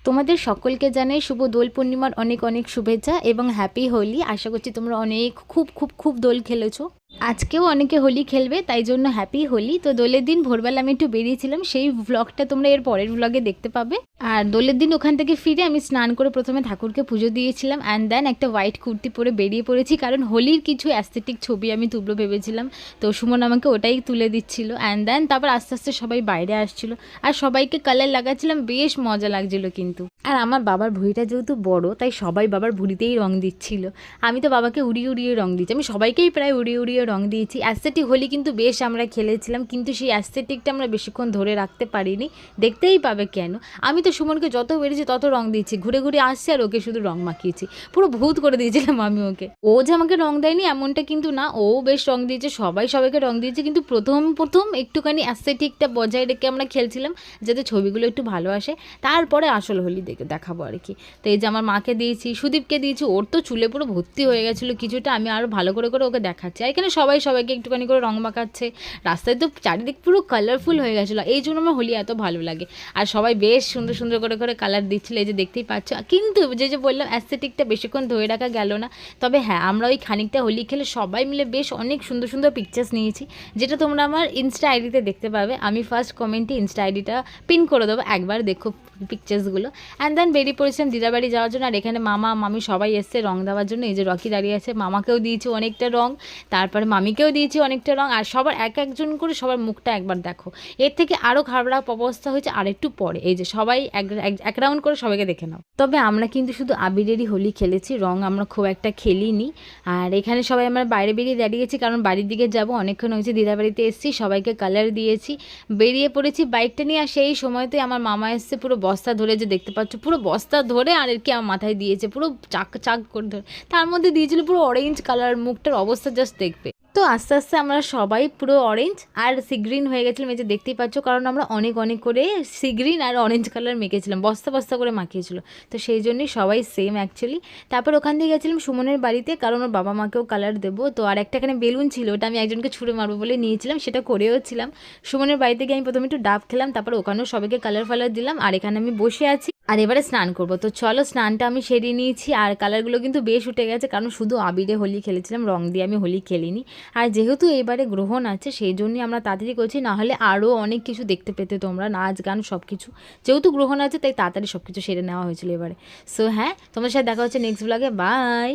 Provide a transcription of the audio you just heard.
তোমাদের সকলকে জানাই শুভ দোল পূর্ণিমার অনেক অনেক শুভেচ্ছা এবং হ্যাপি হোলি। আশা করছি তোমরা অনেক খুব খুব খুব দোল খেলেছো। আজকেও অনেকে হোলি খেলবে, তাই জন্য হ্যাপি হোলি। তো দোলের দিন ভোরবেলা আমি একটু বেরিয়েছিলাম, সেই ভ্লগটা তোমরা এর পরের ভ্লগে দেখতে পাবে। আর দোলের দিন ওখান থেকে ফিরে আমি স্নান করে প্রথমে ঠাকুরকে পুজো দিয়েছিলাম, অ্যান্ড দেন একটা হোয়াইট কুর্তি পরে বেরিয়ে পড়েছি, কারণ হোলির কিছু অ্যাস্থেটিক ছবি আমি তুলবো ভেবেছিলাম। তো সুমন আমাকে ওটাই তুলে দিচ্ছিল, অ্যান্ড দেন তারপর আস্তে আস্তে সবাই বাইরে আসছিল আর সবাইকে কালার লাগাচ্ছিলাম, বেশ মজা লাগছিল কিন্তু। আর আমার বাবার ভুঁড়িটা যেহেতু বড়, তাই সবাই বাবার ভুঁড়িতেই রং দিচ্ছিল। আমি তো বাবাকে উড়িয়ে উড়িয়ে রং দিচ্ছি, আমি সবাইকেই প্রায় উড়িয়ে উড়িয়ে রং দিয়েছি। অ্যাস্থেটিক হোলি কিন্তু বেশ আমরা খেলেছিলাম, কিন্তু সেই অ্যাস্থেটিকটা আমরা বেশিক্ষণ ধরে রাখতে পারিনি। দেখতেই পাবে কেন, আমি তো সুমনকে যত বেরিয়েছি তত রং দিয়েছি, ঘুরে ঘুরে আসছি আর ওকে শুধু রং মাখিয়েছি, পুরো ভূত করে দিয়েছিলাম আমি ওকে। ও যে আমাকে রং দেয়নি এমনটা কিন্তু না, ও বেশ রং দিয়েছে, সবাই সবাইকে রং দিয়েছে, কিন্তু প্রথম প্রথম একটুখানি অ্যাস্থেটিকটা বজায় রেখে আমরা খেলছিলাম যাতে ছবিগুলো একটু ভালো আসে, তারপরে আসল হোলি দেখাবো আর কি। তো এই যে আমার মাকে দিয়েছি, সুদীপকে দিয়েছি, ওর তো চুলে পুরো ভর্তি হয়ে গেছিলো কিছুটা, আমি আরও ভালো করে করে ওকে দেখাচ্ছি। আর এখানে সবাই সবাইকে একটুখানি করে রং মাখাচ্ছে, রাস্তায় তো চারিদিক পুরো কালারফুল হয়ে গেছিলো, এই জন্য আমার হোলি এত ভালো লাগে। আর সবাই বেশ সুন্দর সুন্দর করে করে কালার দিচ্ছিলো, এই যে দেখতেই পাচ্ছ। কিন্তু যে বললাম অ্যাস্থেটিকটা বেশিক্ষণ ধরে রাখা গেল না, তবে হ্যাঁ আমরা ওই খানিকটা হোলি খেলে সবাই মিলে বেশ অনেক সুন্দর সুন্দর পিকচার্স নিয়েছি, যেটা তোমরা আমার ইনস্টা আইডিতে দেখতে পাবে। আমি ফার্স্ট কমেন্টে ইনস্টা আইডিটা পিন করে দেবো, একবার দেখো পিকচার্সগুলো। অ্যান্ড দেন বেরিয়ে পড়েছিলাম দিদার বাড়ি যাওয়ার জন্য। আর এখানে মামা মামি সবাই এসছে রং দেওয়ার জন্য, এই যে রকি দাঁড়িয়ে আছে, মামাকেও দিয়েছি অনেকটা রং, তারপরে মামিকেও দিয়েছি অনেকটা রং। আর সবার এক একজন করে সবার মুখটা একবার দেখো, এর থেকে আরও খারাপ অবস্থা হয়েছে আর একটু পরে। এই যে সবাই এক রাউন্ড করে সবাইকে দেখে নাও। তবে আমরা কিন্তু শুধু আবিরেরই হোলি খেলেছি, রং আমরা খুব একটা খেলিনি। আর এখানে সবাই আমরা বাইরে বেরিয়ে দাঁড়িয়েছি, কারণ বাড়ির দিকে যাব, অনেকক্ষণ হয়েছে দিদার বাড়িতে এসেছি, সবাইকে কালার দিয়েছি, বেরিয়ে পড়েছি বাইকটা নিয়ে। আর সেই সময়তে আমার মামা এসছে, পুরো বস্তা ধরে, যে দেখতে পাচ্ছ পুরো বস্তা ধরে আর কি আমার মাথায় দিয়েছে, পুরো চাক চাক করে ধরে, তার মধ্যে দিয়েছিল পুরো অরেঞ্জ কালার, মুখটার অবস্থা জাস্ট দেখবে। তো আস্তে আস্তে আমরা সবাই পুরো অরেঞ্জ আর সি গ্রিন হয়ে গেছিলাম, এই যে দেখতেই পাচ্ছ, কারণ আমরা অনেক অনেক করে সি গ্রিন আর অরেঞ্জ কালার মেখেছিলাম, বস্তা বস্তা করে মাখিয়েছিল, তো সেই জন্যই সবাই সেম অ্যাকচুয়ালি। তারপর ওখান থেকে গেছিলাম সুমনের বাড়িতে, কারণ ওর বাবা মাকেও কালার দেবো। তো আর একটা এখানে বেলুন ছিল, ওটা আমি একজনকে ছুঁড়ে মারবো বলে নিয়েছিলাম, সেটা করেও ছিলাম। সুমনের বাড়িতে গিয়ে আমি প্রথমে একটু ডাব খেলাম, তারপর ওখানেও সবাইকে কালার ফালার দিলাম। আর এখানে আমি বসে আছি আর এবারে স্নান করবো, তো চলো স্নানটা আমি সেরিয়ে নিয়েছি। আর কালারগুলো কিন্তু বেশ উঠে গেছে, কারণ শুধু আবিরে হোলি খেলেছিলাম, রং দিয়ে আমি হোলি খেলিনি। আর যেহেতু এবারে গ্রহণ আছে সেই জন্যই আমরা তাড়াতাড়ি করছি, নাহলে আরও অনেক কিছু দেখতে পেতে তোমরা, নাচ গান সব কিছু। যেহেতু গ্রহণ আছে তাই তাড়াতাড়ি সব কিছু সেরে নেওয়া হয়েছিল এবারে। সো হ্যাঁ, তোমার সাথে দেখা হচ্ছে নেক্সট ব্লগে, বাই।